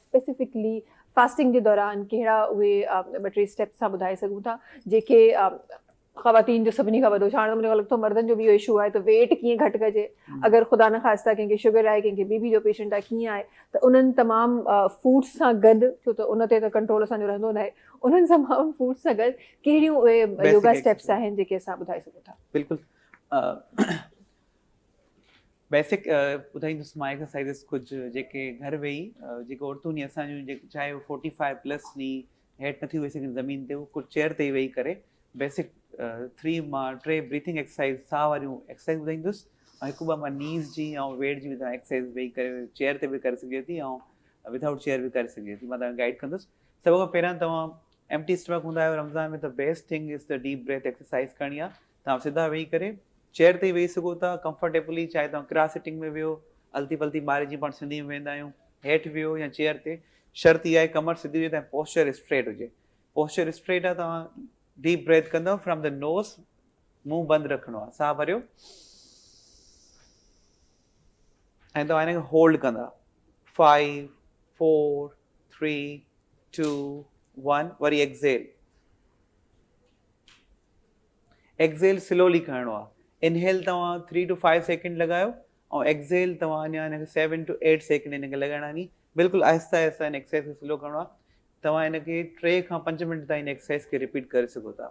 Specifically fasting के दौरान कहिड़ा उहे ॿ टे स्टेप्स सां ॿुधाए सघूं था जेके ख़वातीन जो सभिनी खां वॾो छाण मुंहिंजो लॻंदो मर्दनि जो बि इहो इशू आहे त वेट कीअं घटि कजे अगरि ख़ुदा न ख़ास्ता कंहिंखे शुगर आहे कंहिंखे बीपी जो पेशेंट आहे कीअं आहे त उन्हनि तमामु फूड्स सां गॾु छो त उन ते त कंट्रोल असांजो रहंदो न आहे उन्हनि तमामु फूड्स सां गॾु कहिड़ियूं उहे योगा स्टेप्स आहिनि जेके असां ॿुधाए सघूं था। बिल्कुलु बेसिक ॿुधाईंदुसि मां एक्सरसाइज़िस कुझु जेके घर वेही जेके औरतूं नी असांजूं जेके चाहे उहे 45 प्लस नी हेठि नथी वेही सघनि ज़मीन ते कुझु चेयर ते वेही करे बेसिक 3 मां 3 ब्रीथिंग एक्सरसाइज़ साह वारियूं एक्सरसाइज़ ॿुधाईंदुसि ऐं हिकु ॿ मां नीज़ जी ऐं वेट जी बि तव्हां एक्सरसाइज़ वेही करे चेयर ते बि करे सघे थी ऐं विदाउट चेयर बि करे सघे थी मां तव्हांखे गाइड कंदुसि। सभ खां पहिरियां तव्हां एम्प्टी स्टमक हूंदा आहियो रमज़ान में त best thing is the deep breath exercise करणी आहे। तव्हां सिधा वेही करे चेयर ते वेही सघो था कंफर्टेबली चाहे तव्हां क्रास सिटिंग में वियो अलती पलती मारे जी पाण सिंधी में वेंदा आहियूं हेठि वियो या चेयर ते शर्त इहा आहे कमर सिधी हुजे तव्हां पोस्चर स्ट्रेट हुजे। पोस्चर स्ट्रेट आहे तव्हां डीप ब्रेथ कंदव फ्रॉम द नोज़ मुंहुं बंदि रखिणो आहे साह भरियो ऐं तव्हां हिनखे होल्ड कंदा 5 4 3 2 1 वरी एक्सेल स्लोली करिणो आहे। इनहेल तव्हां 3 to 5 सेकेंड लॻायो ऐं एक्सेल तव्हां अञा हिनखे 7 to 8 सेकेंड हिनखे लॻाइणा नी बिल्कुलु आहिस्ता आहिस्ता हिन एक्सरसाइज़ खे स्लो करिणो आहे। तव्हां हिनखे 3 खां 5 मिंट ताईं हिन एक्सरसाइज़ खे रिपीट करे सघो था।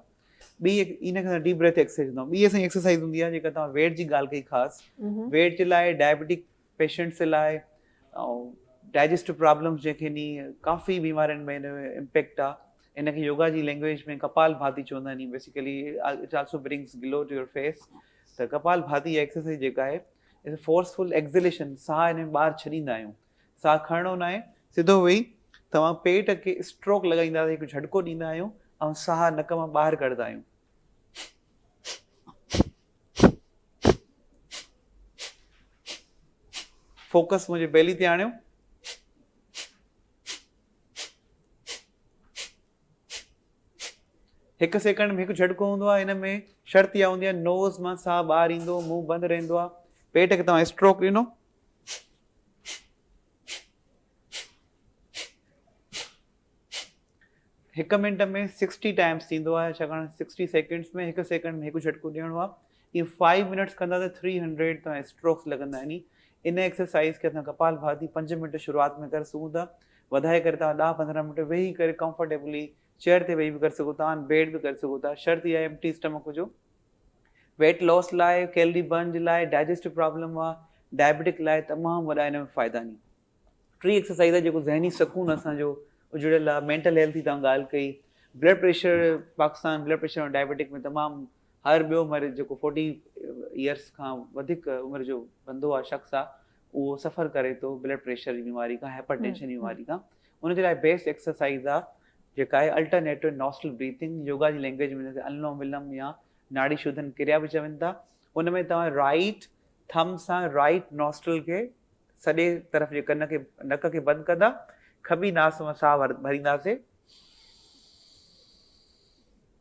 ॿी हिनखे डीप ब्रेथ एक्सरसाइज़ हूंदो आहे। ॿी असांजी एक्सरसाइज़ हूंदी आहे जेका तव्हां वेट जी ॻाल्हि कई ख़ासि वेट जे लाइ डायबिटिक पेशेंट्स जे लाइ ऐं डाइजेस्टिव प्रॉब्लम्स जेके नी काफ़ी बीमारियुनि में हिन में इम्पेक्ट आहे इनखे योगा जी लैंग्वेज में कपाल भाती चवंदा आहिनि basically it also brings glow to your face. त कपाल भाती एक्सरसाइज जेका आहे इज़ अ फोर्सफुल एक्सलेशन साह हिन में ॿाहिरि छॾींदा आहियूं साह खणणो न आहे सिधो वेही तव्हां पेट खे स्ट्रोक लॻाईंदासीं हिकु झटको ॾींदा आहियूं ऐं साह नक मां ॿाहिरि कढंदा आहियूं। फोकस मुंहिंजे बेली ते आणियो हिकु सेकंड में हिकु झटको हूंदो आहे हिन में शर्त इहा हूंदी आहे नोज़ मां साह ॿाहिरि ईंदो मुंहुं बंदि रहंदो आहे पेट खे तव्हां स्ट्रोक ॾिनो हिकु मिंट में 60 टाइम्स थींदो आहे छाकाणि 60 सेकेंड्स में हिकु सेकंड में हिकु झटको ॾियणो आहे। इहे 5 मिनट्स कंदा त 300 तव्हां स्ट्रोक्स लॻंदा आहिनि। इन एक्सरसाइज़ खे असां कपाल भाती 5 मिंट शुरूआति में करे सघूं था वधाए करे तव्हां 10-15 मिंट वेही करे कंफर्टेबली चेयर ते वेही बि करे सघो था बेड बि करे सघो था। शर्त इहा एम्प्टी स्टमक हुजो। वेट लॉस लाइ कैलरी बर्न जे लाइ डाइजेस्टिव प्रॉब्लम आहे डायबिटिक लाइ तमामु वॾा हिन में फ़ाइदा आहिनि। टी एक्सरसाइज़ आहे जेको ज़हनी सुकून असांजो जुड़ियल आहे मेंटल हेल्थ जी तव्हां ॻाल्हि कई blood pressure Pakistan blood pressure ऐं डायबिटिक में तमामु हर ॿियो मरीज़ जेको 40 ईयर्स खां वधीक उमिरि जो बंदो आहे शख़्स आहे उहो सफ़र करे थो ब्लड प्रेशर जी बीमारी खां हाइपरटेंशन जी बीमारी खां उनजे लाइ बेस्ट एक्सरसाइज़ आहे जेका आहे अल्टरनेटिव नॉस्टल ब्रीथिंग योगा जी लैंग्वेज में अनुलोम विलोम या नाड़ी शोधन क्रिया बि चवनि था। उन में तव्हां राइट थम सां राइट नॉस्टल खे सॼे तरफ़ जे कन खे नक खे बंदि कंदा खॿी नास मां साह भरींदासीं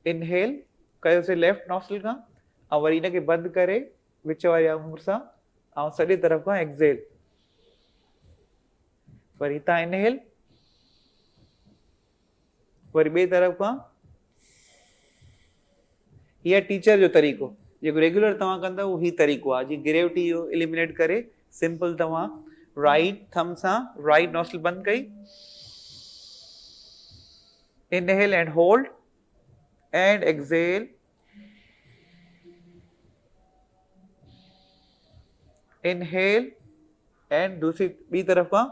इनहेल कयोसीं लेफ्ट नॉस्टल खां ऐं वरी हिनखे बंदि करे विच वारी आङुर सां ऐं सॼे तरफ़ खां एक्सेल वरी हितां इनहेल वरी ॿिए तरफ़ खां हीअ टीचर जो तरीक़ो जेको रेगुलर तव्हां कंदा उहो ही तरीक़ो आहे जीअं ग्रेविटी इहो एलिमिनेट करे सिंपल तव्हां राइट थम सां राइट नॉस्टल बंदि कई inhale and hold and exhale inhale and दूसरी ॿी तरफ़ खां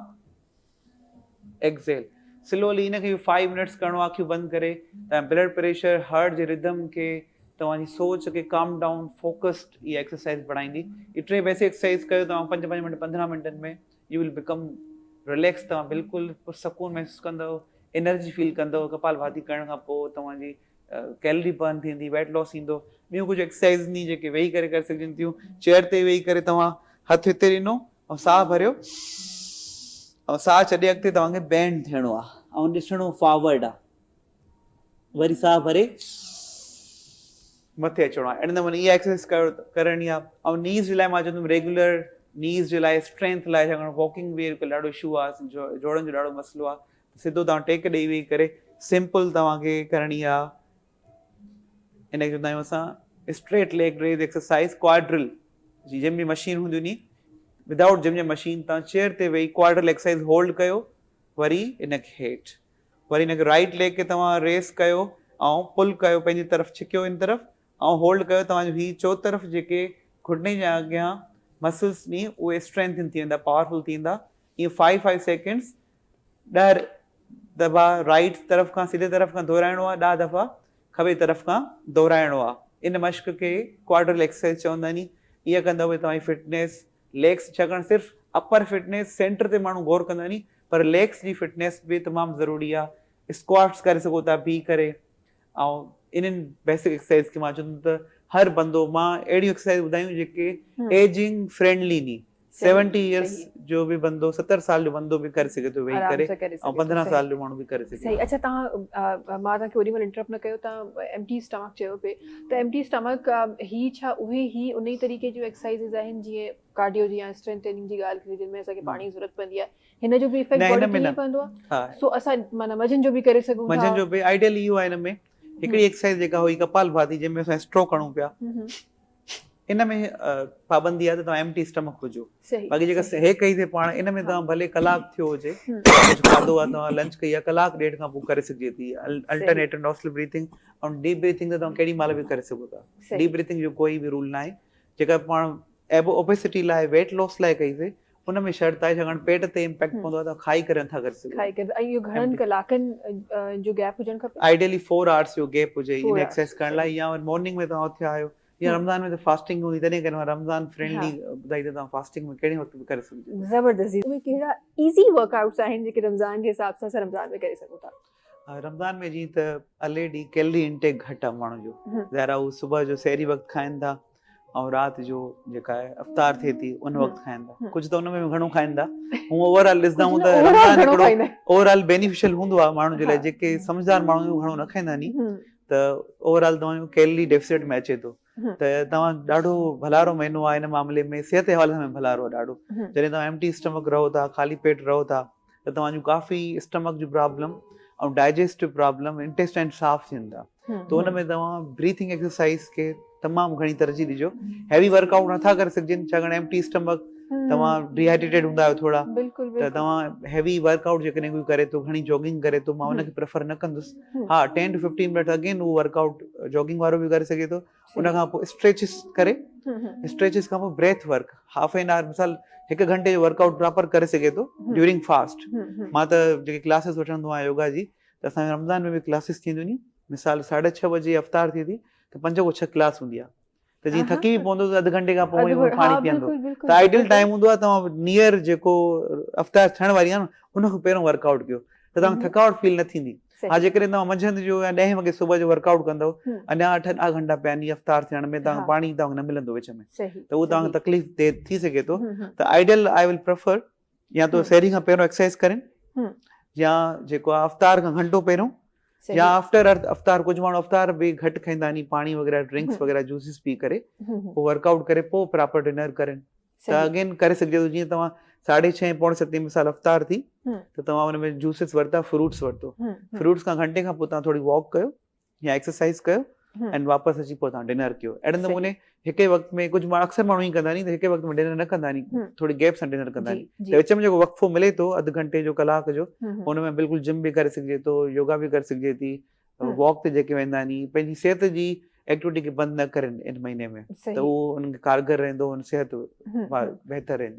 एक्सेल स्लोली हिनखे 5 मिनट्स करिणो आहे अखियूं बंदि करे तव्हां ब्लड प्रेशर हार्ट जे रिदम खे तव्हांजी सोच खे काम डाउन फोकस्ड इहा एक्सरसाइज़ बढ़ाईंदी। इहे टे बेसिक एक्सरसाइज़ कयो तव्हां 5 मिंट 15 मिंटनि में यू विल बिकम रिलैक्स तव्हां बिल्कुलु सुकून महसूसु कंदव एनर्जी फील कंदव कपाल भाती करण खां पोइ तव्हांजी कैलरी बर्न थींदी वेट लॉस थींदो। ॿियूं कुझु एक्सरसाइज़ नी जेके वेही करे सघजनि थियूं चेयर ते वेही करे तव्हां हथु हिते ॾिनो ऐं साह भरियो ऐं साह छॾे अॻिते तव्हांखे बैंड थियणो आहे ऐं ॾिसणो फॉरवर्ड आहे वरी साह भरे मथे अचिणो आहे। अहिड़े नमूने इहा एक्सरसाइज़ करणी आहे। ऐं नीज़ जे लाइ मां चवंदुमि रेगुलर नीज़ जे लाइ स्ट्रेंथ लाइ छाकाणि वॉकिंग बि हिकु ॾाढो इशू आहे, जोड़नि जो ॾाढो मसइलो आहे। सिधो तव्हां टेक ॾेई वेही करे सिंपल तव्हांखे करणी आहे, इनखे चवंदा आहियूं असां स्ट्रेट लेग रेज़ एक्सरसाइज़ क्वाड्रिल, जिम जी मशीन हूंदियूं नी, विदाउट जिम जी मशीन तव्हां चेयर ते वेही क्वाड्रिल एक्सरसाइज़ होल्ड कयो, वरी इनखे हेठि, वरी हिनखे राइट लेग खे तव्हां रेस कयो ऐं पुल कयो, पंहिंजी तरफ़ छिकियो इन तरफ़ ऐं होल्ड कयो, तव्हांजो हीअ चो तरफ़ जेके घुटने जा अॻियां मसल्स नी उहे स्ट्रेंथन थी वेंदा, पावरफुल थींदा। ईअं 5 सेकेंड्स 10 दफ़ा राइट तरफ़ खां सीधे तरफ़ खां दोहराइणो आहे, 10 दफ़ा खॿे तरफ़ खां दोहराइणो आहे। इन मश्क खे क्वाड्रिल एक्सरसाइज़ चवंदा आहिनि। इहा कंदव तव्हांजी फिटनेस लेग्स, छाकाणि सिर्फ़ु अपर फिटनेस सेंटर ते माण्हू गौर कंदा आहिनि, पर लेग्स जी फिटनेस बि तमामु ज़रूरी आहे। स्क्वाट्स करे सघो था बीह करे, ऐं इन्हनि बेसिक एक्सरसाइज़ खे मां चवंदुमि त हर बंदो, मां अहिड़ियूं एक्सरसाइज़ ॿुधायूं जेके एजिंग फ्रेंडली नी, 70 इयर्स जो बि बंदो, 70 साल जो बंदो बि करे सघे थो वेही करे, ऐं 15 साल जो माण्हू बि करे सघे। सही। अच्छा, तव्हां मां तव्हांखे ओॾी महिल इंटरप्ट न कयो, तव्हां एम्प्टी स्टमक चयो पिए, त एम्प्टी स्टमक ही छा उहे ही उन ई तरीक़े जूं एक्सरसाइज़िस आहिनि जीअं कार्डियो जी या स्ट्रेंथ ट्रेनिंग जी ॻाल्हि कई, जिनमें असांखे पाणी जी ज़रूरत पवंदी आहे, हिन जो बि इफेक्ट बॉडी ते ईअं पवंदो आहे? सो असां माना मंझंदि जो बि करे सघूं था? मंझंदि जो बि आइडियल इहो आहे। हिन में हिकिड़ी एक्सरसाइज़ जेका हुई कपालभाति, जंहिंमें असां स्ट्रोक हणूं पिया, इन में पाबंदी आहे त तव्हां एम्प्टी स्टमक हुजो। बाक़ी जेका हे कई थिए पाण, इन में तव्हां भले कलाकु थियो हुजे, कुझु खाधो आहे, तव्हां लंच कई आहे, कलाकु ॾेढ खां पोइ करे सघिजे थी। अल्टरनेटिव नॉस्ट्रल ब्रीथिंग ऐं डीप ब्रीथिंग त तव्हां केॾी महिल बि करे सघो था। डीप ब्रीथिंग जो कोई बि रूल न आहे। जेका पाण ओबेसिटी लाइ, वेट लॉस लाइ कईसीं, उन में शर्त आहे, छाकाणि पेट ते इम्पैक्ट पवंदो आहे, तव्हां खाई करे नथा करे सघो। खाई करे। ऐं इहो घणनि कलाकनि जो गैप हुजणु खपे? आइडियली 4 आवर्स जो गैप हुजे इन एक्सरसाइज करण लाइ, या मॉर्निंग में तव्हां उथिया आहियो, या रमज़ान में त फास्टिंग हूंदी, तॾहिं करे मां रमज़ान फ्रेंडली ॿुधाई त तव्हां फास्टिंग में कहिड़े वक़्तु बि करे सघिजे। ज़बरदस्ती। उहे कहिड़ा ईज़ी वर्कआउट्स आहिनि जेके रमज़ान जे हिसाब सां असां रमज़ान में करे सघूं था? रमज़ान में जीअं त अले ॾींहुं कैलरी इंटेक घटि आहे माण्हू जो, ज़ाहिर आहे हू सुबुह जो सहरी वक़्तु खाइनि था, ऐं राति जो जेका आहे अफ़्तार थिए थी उन वक़्तु खाइनि था। कुझु त उन में घणो खाइनि था। हूअं ओवरऑल ॾिसंदा हूं त रमज़ान हिकिड़ो ओवरऑल बेनिफिशियल हूंदो आहे माण्हुनि जे लाइ। जेके सम्झदार माण्हू घणो न खाईंदा नी, त ओवरऑल तव्हांजो कैलरी डेफिसिट में अचे थो। त तव्हां ॾाढो भलारो महीनो आहे हिन मामले में, सिहत जे हवाले में भलारो आहे ॾाढो। जॾहिं तव्हां एम्प्टी स्टमक रहो था, ख़ाली पेट रहो था, त तव्हांजूं काफ़ी स्टमक जूं प्रॉब्लम ऐं डाइजेस्टिव प्रॉब्लम, इंटेस्टाइन साफ़ थियनि था। त उन में तव्हां ब्रीथिंग एक्सरसाइज़ खे तमामु घणी तरजीह ॾिजो। हैवी वर्कआउट नथा करे सघजनि, छाकाणि एम्प्टी स्टमक तव्हां डिहाइड्रेटेड हूंदा आहियो थोरा, त तव्हां हैवी वर्कआउट जेकॾहिं कोई करे थो, घणी जॉगिंग करे थो, मां उनखे प्रेफर न कंदुसि। हा, 10 to 15 मिनट अगेन उहो वर्कआउट जॉगिंग वारो बि करे सघे थो। उन खां पोइ स्ट्रेचिस करे, स्ट्रेचिस खां पोइ breath work, half an hour, मिसाल 1 घंटे जो वर्कआउट प्रॉपर करे सघे थो ड्यूरिंग फास्ट। मां त जेके क्लासिस वठंदो आहियां योगा जी, त असांजे रमज़ान में बि क्लासिस थींदियूं नी, मिसाल 6:30 बजे अफ़्तार थिए थी, त 5 खां 6 क्लास हूंदी आहे। त जीअं थकी बि पवंदो त अधु घंटे खां पोइ ई पाणी पीअंदो। त आइडियल टाइम हूंदो आहे तव्हां नियर जेको अफ़्तार थियण वारी आहे न, उन खां पहिरियों वर्कआउट कयो, त तव्हांखे थकावट फील न थींदी। हा, जेकॾहिं तव्हां मंझंदि जो या 10 वॻे सुबुह जो वर्कआउट कंदव, अञा 8 घंटा पिया आहिनि अफ़्तार थियण में, तव्हां पाणी तव्हांखे न मिलंदो विच में, त उहो तव्हांखे तकलीफ़ थी सघे थो। त आइडियल आई विल प्रेफर या तो सहरी खां पहिरियों एक्सरसाइज़ करें, या जेको आहे अफ़्तार खां घंटो पहिरियों, या आफ्टर अफ़्तार। कुझु माण्हू अफ़्तार बि घटि खाईंदा आहिनि, पाणी वग़ैरह ड्रिंक्स वग़ैरह जूसिस पी करे पोइ वर्कआउट करे पोइ प्रॉपर डिनर करें, त अगेन करे सघिजे थो। जीअं तव्हां 6:30 पौणे 7 मिसाल अफ़्तार थी, त तव्हां हुन में जूसिस वरिता, फ्रूट्स वरितो, फ्रूट्स खां घंटे खां पोइ तव्हां थोरी वॉक कयो या एक्सरसाइज़ कयो, ऐं वापसि अची पोइ तव्हां डिनर कयो। अहिड़े नमूने हिके वक़्त में, कुझु माण्हू अक्सर माण्हू ई कंदा नी, त हिके वक़्त में डिनर न कंदा नी, थोरी गैप सां डिनर कंदा नी। त विच में जेको वक़्फ़ो मिले थो अधु घंटे जो, कलाक जो, हुन में बिल्कुलु जिम बि करे सघिजे थो, योगा बि करे सघिजे थी, वॉक ते जेके वेंदा नी, पंहिंजी सिहत जी एक्टिविटी खे बंदि न करनि इन महीने में, त उहो उन्हनि खे कारगर रहंदो, सिहत बहितर रहंदी।